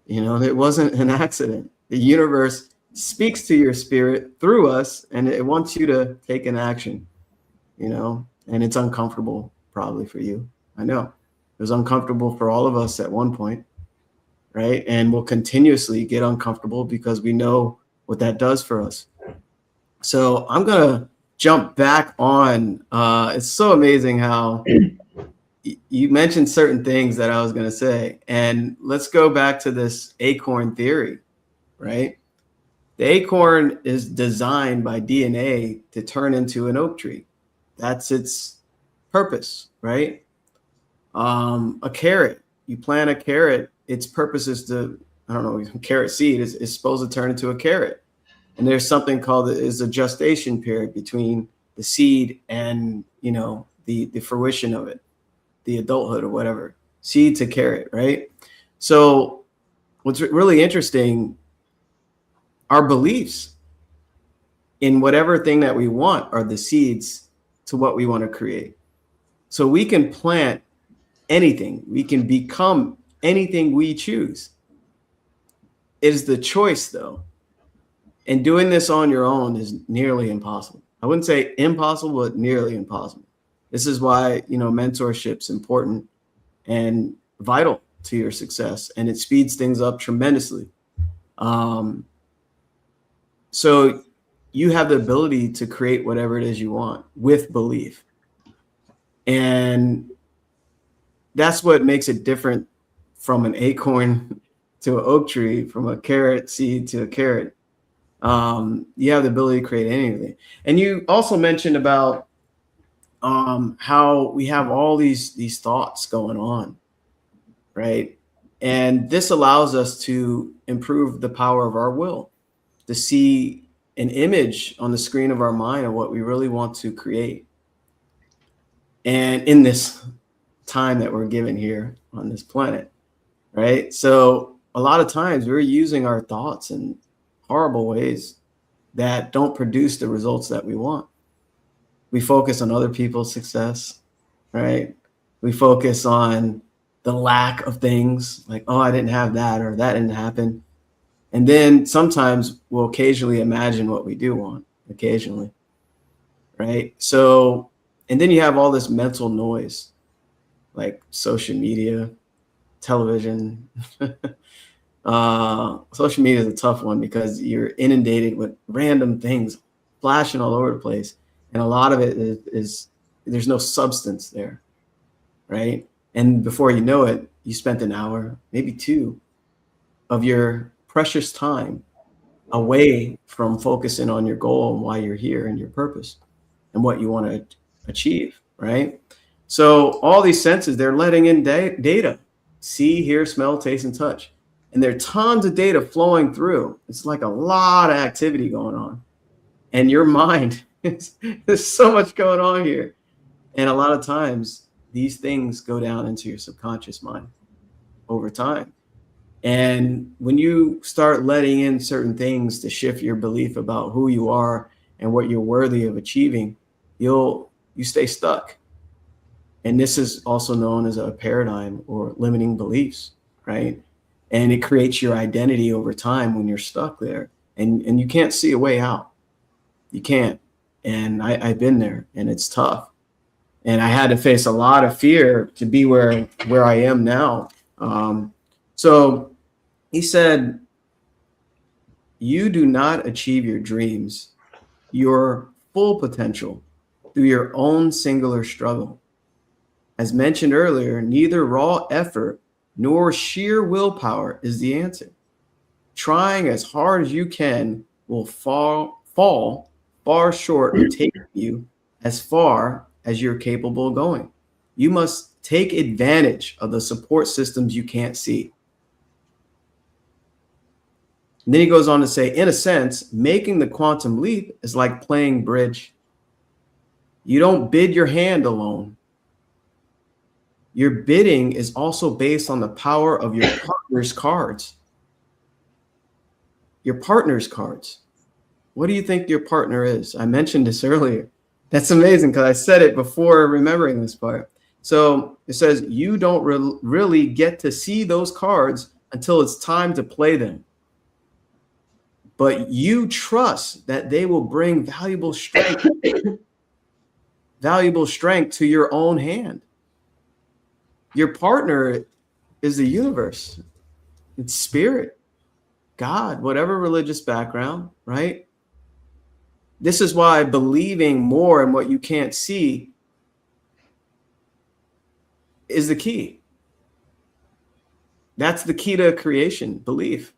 You know, it wasn't an accident. The universe speaks to your spirit through us, and it wants you to take an action, you know, and it's uncomfortable probably for you. I know it was uncomfortable for all of us at one point, right? And we'll continuously get uncomfortable because we know what that does for us. So I'm going to jump back on. It's so amazing how you mentioned certain things that I was going to say. And let's go back to this acorn theory, right? The acorn is designed by DNA to turn into an oak tree. That's its purpose, right? A carrot, you plant a carrot, its purpose is to, I don't know, carrot seed is supposed to turn into a carrot. And there's something called is a gestation period between the seed and, you know, the fruition of it, the adulthood or whatever, seed to carrot, right? So what's really interesting, our beliefs in whatever thing that we want are the seeds to what we want to create. So we can plant anything. We can become anything we choose. It is the choice, though. And doing this on your own is nearly impossible. I wouldn't say impossible, but nearly impossible. This is why, you know, mentorship's important and vital to your success, and it speeds things up tremendously. So you have the ability to create whatever it is you want with belief. And that's what makes it different from an acorn to an oak tree, from a carrot seed to a carrot. You have the ability to create anything. And you also mentioned about how we have all these thoughts going on, right? And this allows us to improve the power of our will, to see an image on the screen of our mind of what we really want to create. And in this time that we're given here on this planet, right? So a lot of times we're using our thoughts in horrible ways that don't produce the results that we want. We focus on other people's success, right? We focus on the lack of things, like, oh, I didn't have that, or that didn't happen. And then sometimes we'll occasionally imagine what we do want, occasionally, right? So, and then you have all this mental noise, like social media, television. Social media is a tough one because you're inundated with random things flashing all over the place. And a lot of it is there's no substance there, right? And before you know it, you spent an hour, maybe two, of your precious time away from focusing on your goal and why you're here and your purpose and what you want to achieve, right? So all these senses, they're letting in data: see, hear, smell, taste, and touch. And there are tons of data flowing through. It's like a lot of activity going on. And your mind, there's so much going on here. And a lot of times, these things go down into your subconscious mind over time. And when you start letting in certain things to shift your belief about who you are and what you're worthy of achieving, you stay stuck. And this is also known as a paradigm or limiting beliefs, right? And it creates your identity over time when you're stuck there, and you can't see a way out. You can't. And I've been there, and it's tough. And I had to face a lot of fear to be where I am now. So he said, you do not achieve your dreams, your full potential, through your own singular struggle. As mentioned earlier, neither raw effort nor sheer willpower is the answer. Trying as hard as you can will fall far short of taking you as far as you're capable of going. You must take advantage of the support systems you can't see. And then he goes on to say, in a sense, making the quantum leap is like playing bridge. You don't bid your hand alone. Your bidding is also based on the power of your partner's cards. Your partner's cards. What do you think your partner is? I mentioned this earlier. That's amazing because I said it before remembering this part. So it says you don't really get to see those cards until it's time to play them. But you trust that they will bring valuable strength to your own hand. Your partner is the universe. It's spirit, God, whatever religious background, right? This is why believing more in what you can't see is the key. That's the key to creation, belief.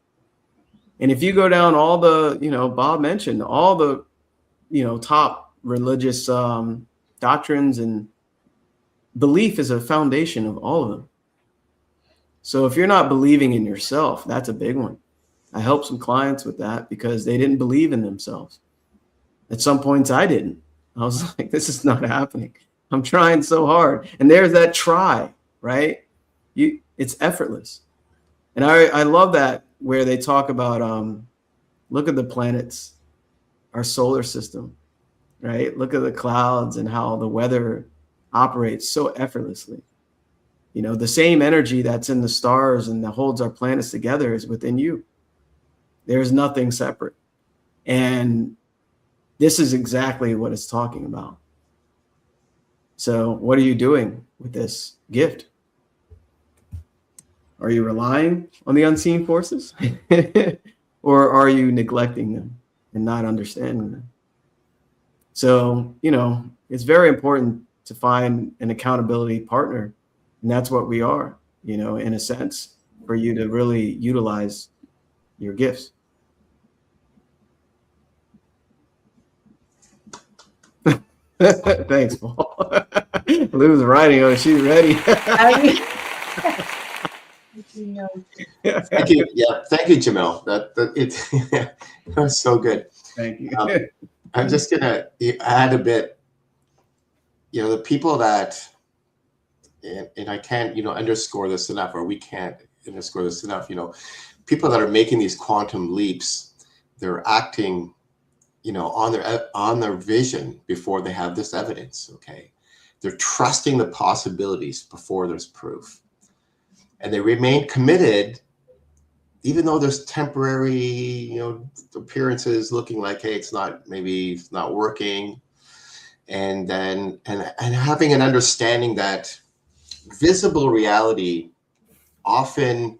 And if you go down all the, Bob mentioned all the, top religious doctrines, and belief is a foundation of all of them. So if you're not believing in yourself, that's a big one. I help some clients with that because they didn't believe in themselves. At some points I didn't. I was like, this is not happening. I'm trying so hard. And there's that try, right? It's effortless. And I love that where they talk about, look at the planets, our solar system, right? Look at the clouds and how the weather operates so effortlessly. The same energy that's in the stars and that holds our planets together is within you. There's nothing separate. And this is exactly what it's talking about. So what are you doing with this gift? Are you relying on the unseen forces? Or are you neglecting them and not understanding them? So, it's very important to find an accountability partner. And that's what we are, in a sense, for you to really utilize your gifts. Thanks, Paul. Lou's writing. Oh, she's ready.
Thank you. Yeah, thank you, Jamel. That was so good.
Thank you.
I'm just gonna add a bit. The people that, and I can't, underscore this enough, or we can't underscore this enough. People that are making these quantum leaps, they're acting, on their vision before they have this evidence. Okay, they're trusting the possibilities before there's proof. And they remain committed, even though there's temporary, appearances looking like, hey, it's not working. And then, and having an understanding that visible reality often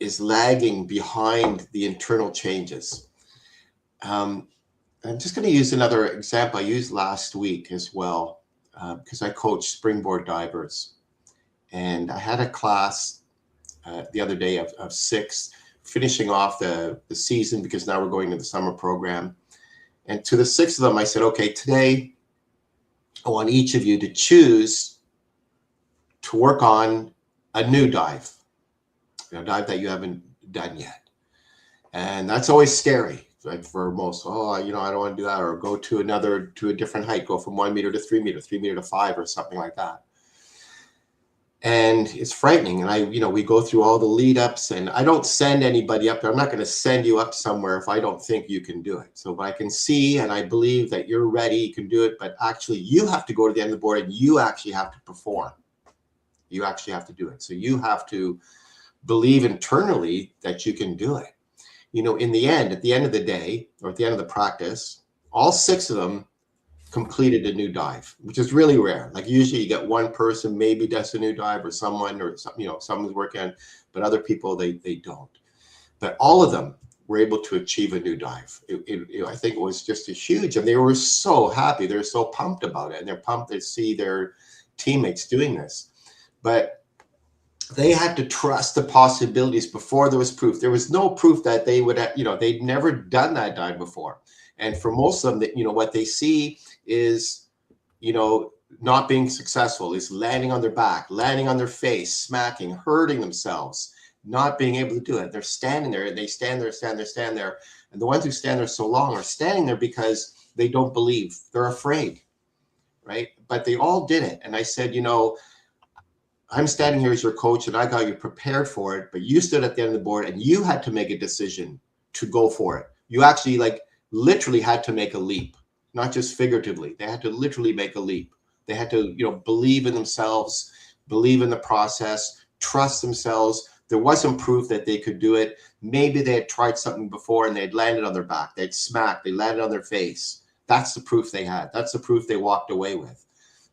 is lagging behind the internal changes. I'm just going to use another example I used last week as well, because I coach springboard divers. And I had a class the other day of 6, finishing off the season, because now we're going to the summer program. And to the 6 of them, I said, okay, today I want each of you to choose to work on a new dive, a dive that you haven't done yet. And that's always scary, like for most. I don't want to do that, or go to a different height, go from 1 meter to 3 meter, 3 meter to 5, or something like that. And it's frightening. And we go through all the lead ups, and I don't send anybody up there. I'm not going to send you up somewhere if I don't think you can do it. So I can see, and I believe that you're ready, you can do it, but actually you have to go to the end of the board and you actually have to perform. You actually have to do it. So you have to believe internally that you can do it. In the end, at the end of the day, or at the end of the practice, all 6 of them completed a new dive, which is really rare. Like usually you get one person maybe does a new dive, or someone, or someone's working on, but other people, they don't. But all of them were able to achieve a new dive. I think it was just a huge, and they were so happy. They're so pumped about it, and they're pumped to see their teammates doing this. But they had to trust the possibilities before there was proof. There was no proof that they would have, they'd never done that dive before. And for most of them, that what they see is, not being successful, is landing on their back, landing on their face, smacking, hurting themselves, not being able to do it. They're standing there, and they stand there. And the ones who stand there so long are standing there because they don't believe. They're afraid, right? But they all did it. And I said, I'm standing here as your coach, and I got you prepared for it, but you stood at the end of the board and you had to make a decision to go for it. You actually literally had to make a leap. not just figuratively. They had to literally make a leap. They had to, believe in themselves, believe in the process, trust themselves. There wasn't proof that they could do it. Maybe they had tried something before and they'd landed on their back. They'd smacked, they landed on their face. That's the proof they had. That's the proof they walked away with.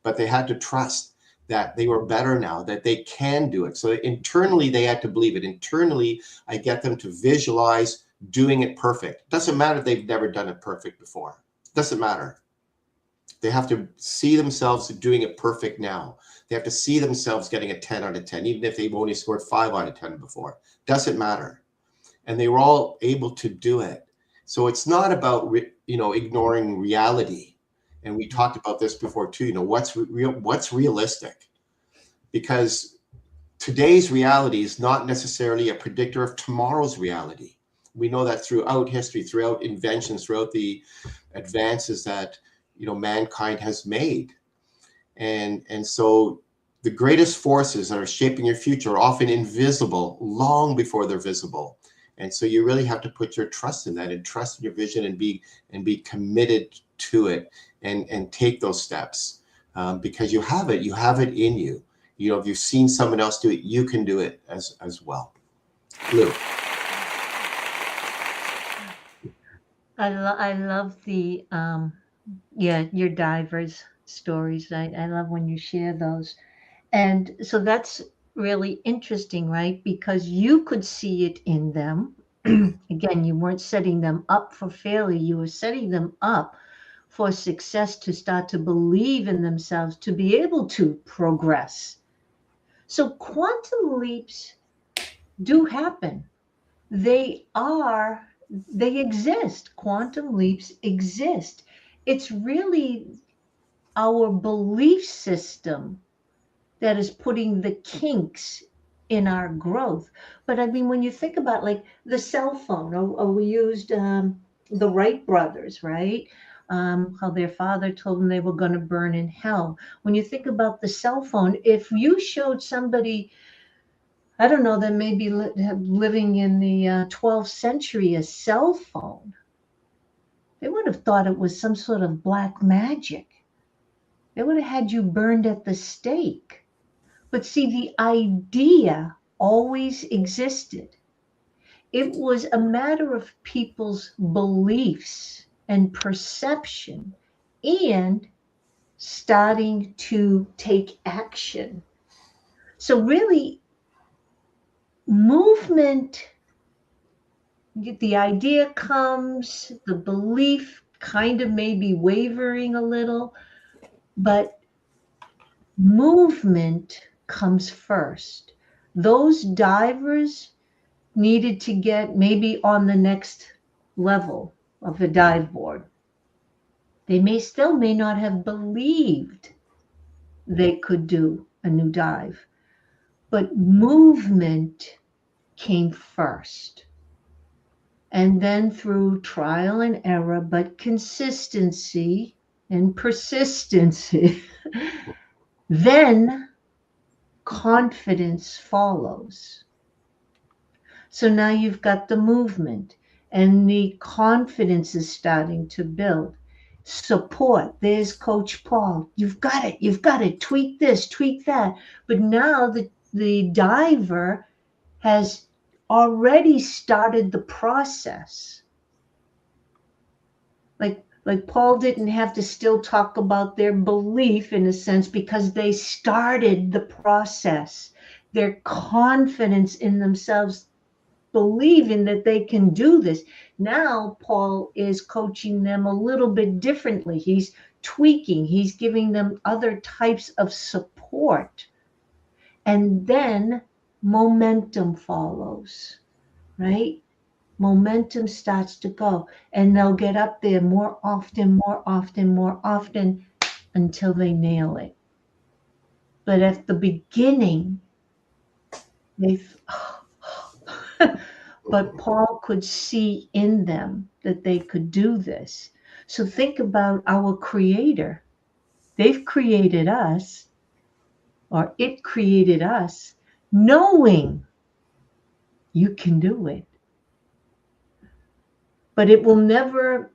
But they had to trust that they were better now, that they can do it. So internally, they had to believe it. Internally, I get them to visualize doing it perfect. It doesn't matter if they've never done it perfect before. It doesn't matter. They have to see themselves doing it perfect now. They have to see themselves getting a 10 out of 10, even if they've only scored 5 out of 10 before. Doesn't matter. And they were all able to do it. So it's not about, ignoring reality. And we talked about this before too, what's realistic? Because today's reality is not necessarily a predictor of tomorrow's reality. We know that throughout history, throughout inventions, throughout the advances that, mankind has made. And so the greatest forces that are shaping your future are often invisible long before they're visible. And so you really have to put your trust in that, and trust in your vision, and be committed to it, and take those steps, because you have it in you. If you've seen someone else do it, you can do it as well. Lou.
I love the your divers stories. I love when you share those. And so that's really interesting, right? Because you could see it in them. Again, you weren't setting them up for failure. You were setting them up for success, to start to believe in themselves, to be able to progress. So quantum leaps do happen. They exist. Quantum leaps exist. It's really our belief system that is putting the kinks in our growth. But I mean, when you think about like the cell phone, or we used the Wright brothers, right? How their father told them they were going to burn in hell. When you think about the cell phone, if you showed somebody, I don't know, that maybe living in the 12th century, a cell phone, they would have thought it was some sort of black magic. They would have had you burned at the stake. But see, the idea always existed. It was a matter of people's beliefs and perception, and starting to take action. So really, movement, the idea comes, the belief kind of maybe wavering a little, but movement comes first. Those divers needed to get maybe on the next level of the dive board. They may not have believed they could do a new dive, but movement came first. And then through trial and error, but consistency and persistency, then confidence follows. So now you've got the movement, and the confidence is starting to build. Support. There's Coach Paul. You've got it. Tweak this, tweak that. But now the diver has already started the process. Like Paul didn't have to still talk about their belief, in a sense, because they started the process. Their confidence in themselves, believing that they can do this. Now Paul is coaching them a little bit differently. He's tweaking. He's giving them other types of support. And then momentum follows, right? Momentum starts to go, and they'll get up there more often until they nail it. But at the beginning, but Paul could see in them that they could do this. So think about our Creator. They've created us, or it created us, knowing you can do it. But it will never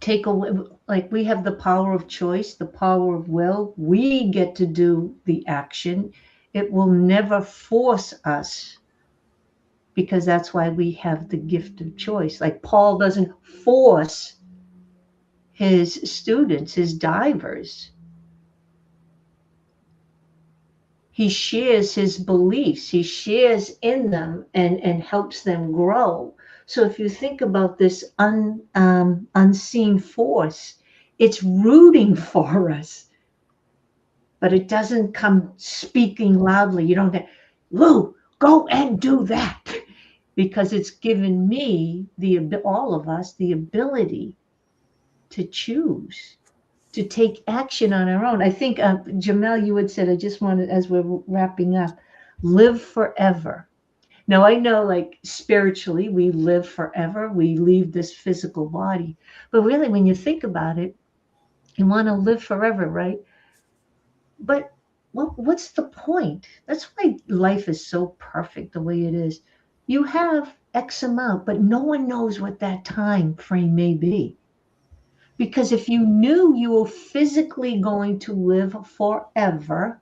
take away, like we have the power of choice, the power of will. We get to do the action. It will never force us, because that's why we have the gift of choice. Like Paul doesn't force his students, his divers. He shares his beliefs, he shares in them and helps them grow. So if you think about this unseen force, it's rooting for us, but it doesn't come speaking loudly. You don't get, Lou, go and do that, because it's given me, all of us, the ability to choose, to take action on our own. I think, Jamel, you had said, I just wanted, as we're wrapping up, live forever. Now, I know, like, spiritually, we live forever. We leave this physical body. But really, when you think about it, you want to live forever, right? But what's the point? That's why life is so perfect the way it is. You have X amount, but no one knows what that time frame may be. Because if you knew you were physically going to live forever,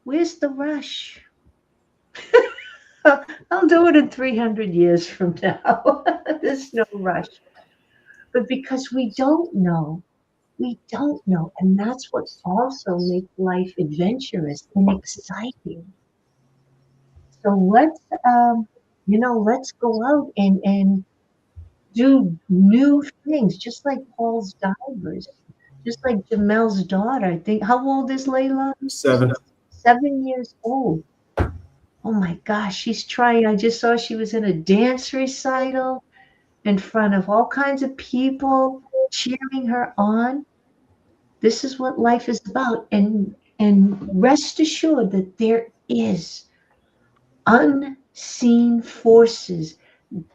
where's the rush? I'll do it in 300 years from now. There's no rush. But because we don't know, we don't know. And that's what also makes life adventurous and exciting. So let's go out and do new things, just like Paul's divers, just like Jamel's daughter. I think, how old is Layla?
7.
7 years old. Oh my gosh, she's trying. I just saw she was in a dance recital in front of all kinds of people cheering her on. This is what life is about. And rest assured that there is unseen forces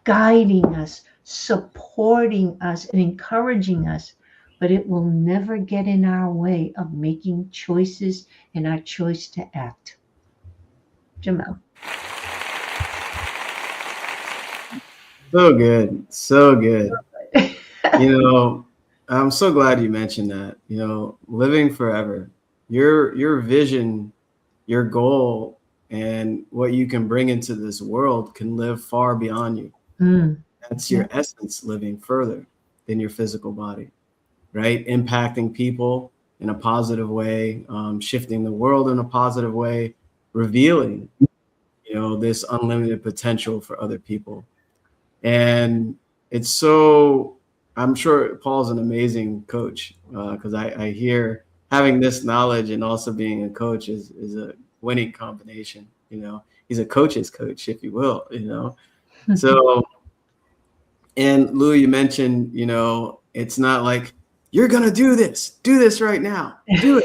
guiding us, supporting us, and encouraging us, but it will never get in our way of making choices and our choice to act. Jamel.
So good. So good. I'm so glad you mentioned that. Living forever, your vision, your goal, and what you can bring into this world can live far beyond you. That's your essence, living further than your physical body, right? Impacting people in a positive way, shifting the world in a positive way, revealing, this unlimited potential for other people. And it's so, I'm sure Paul's an amazing coach, because I hear having this knowledge and also being a coach is a winning combination. He's a coach's coach, if you will, So, and Lou, you mentioned, it's not like you're going to do this right now, do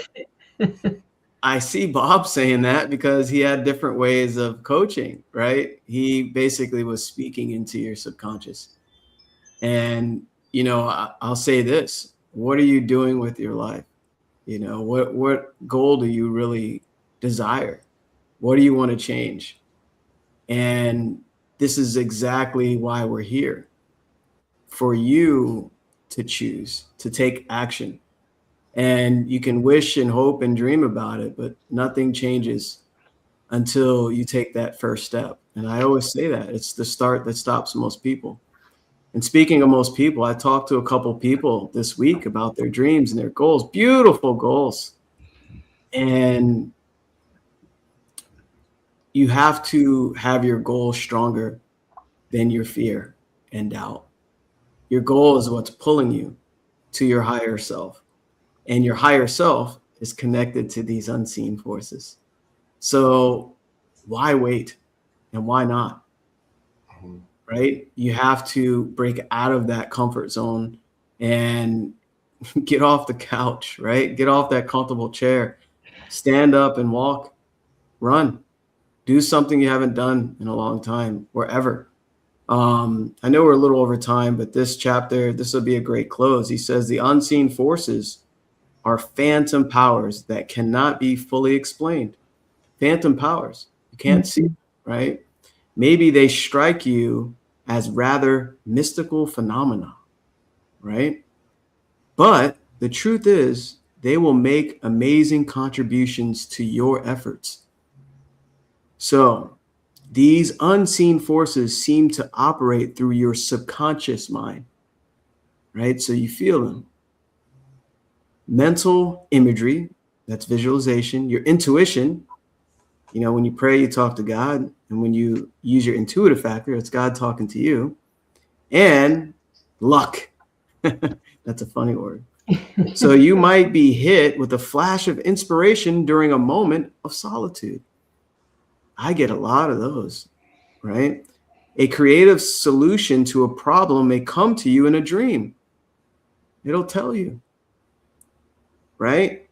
it. I see Bob saying that because he had different ways of coaching, right? He basically was speaking into your subconscious. And, I'll say this, what are you doing with your life? What goal do you really desire? What do you want to change? And this is exactly why we're here, for you to choose, to take action. And you can wish and hope and dream about it, but nothing changes until you take that first step. And I always say that it's the start that stops most people. And speaking of most people, I talked to a couple people this week about their dreams and their goals, beautiful goals. And you have to have your goal stronger than your fear and doubt. Your goal is what's pulling you to your higher self. And your higher self is connected to these unseen forces. So why wait? And why not? Right? You have to break out of that comfort zone and get off the couch, right? Get off that comfortable chair, stand up and walk, run, do something you haven't done in a long time, wherever. I know we're a little over time, but this chapter, this will be a great close. He says the unseen forces are phantom powers that cannot be fully explained. Phantom powers, you can't see, right? Maybe they strike you as rather mystical phenomena, right? But the truth is, they will make amazing contributions to your efforts. So these unseen forces seem to operate through your subconscious mind, right? So you feel them. Mental imagery, that's visualization. Your intuition, when you pray, you talk to God. And when you use your intuitive factor, it's God talking to you. And luck. That's a funny word. So you might be hit with a flash of inspiration during a moment of solitude. I get a lot of those, right? A creative solution to a problem may come to you in a dream. It'll tell you, right?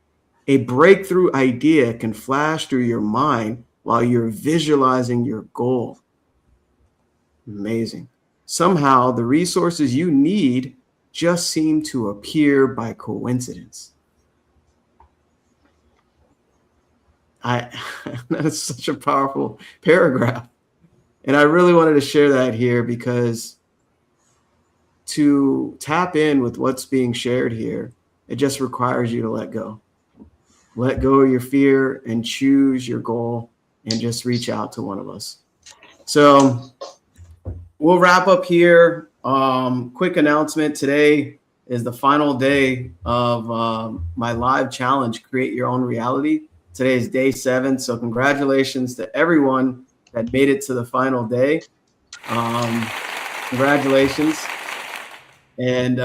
A breakthrough idea can flash through your mind while you're visualizing your goal. Amazing. Somehow the resources you need just seem to appear by coincidence. That is such a powerful paragraph. And I really wanted to share that here because to tap in with what's being shared here, it just requires you to let go. Let go of your fear and choose your goal and just reach out to one of us. So we'll wrap up here. Quick announcement. Today is the final day of my live challenge, Create Your Own Reality. Today is day 7. So congratulations to everyone that made it to the final day. Congratulations. And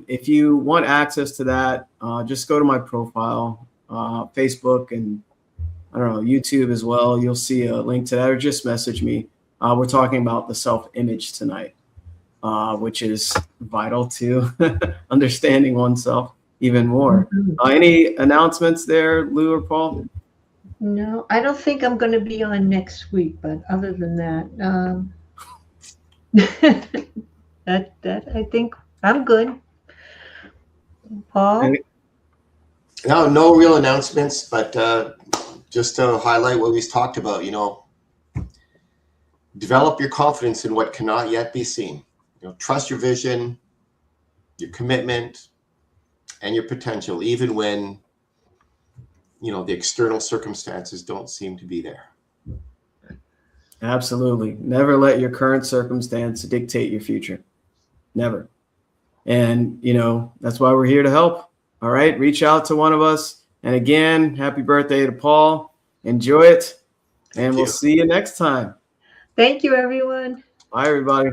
if you want access to that, just go to my profile, Facebook, and I don't know, YouTube as well. You'll see a link to that, or just message me. We're talking about the self-image tonight, which is vital to understanding oneself even more. Any announcements there, Lou or Paul?
No, I don't think I'm going to be on next week, but other than that, that I think I'm good. Paul?
No real announcements, but just to highlight what we've talked about, develop your confidence in what cannot yet be seen. Trust your vision, your commitment, and your potential, even when, the external circumstances don't seem to be there.
Absolutely. Never let your current circumstance dictate your future. Never. And, that's why we're here to help. All right. Reach out to one of us. And again, happy birthday to Paul. Enjoy it. And we'll see you next time.
Thank you, everyone.
Bye, everybody.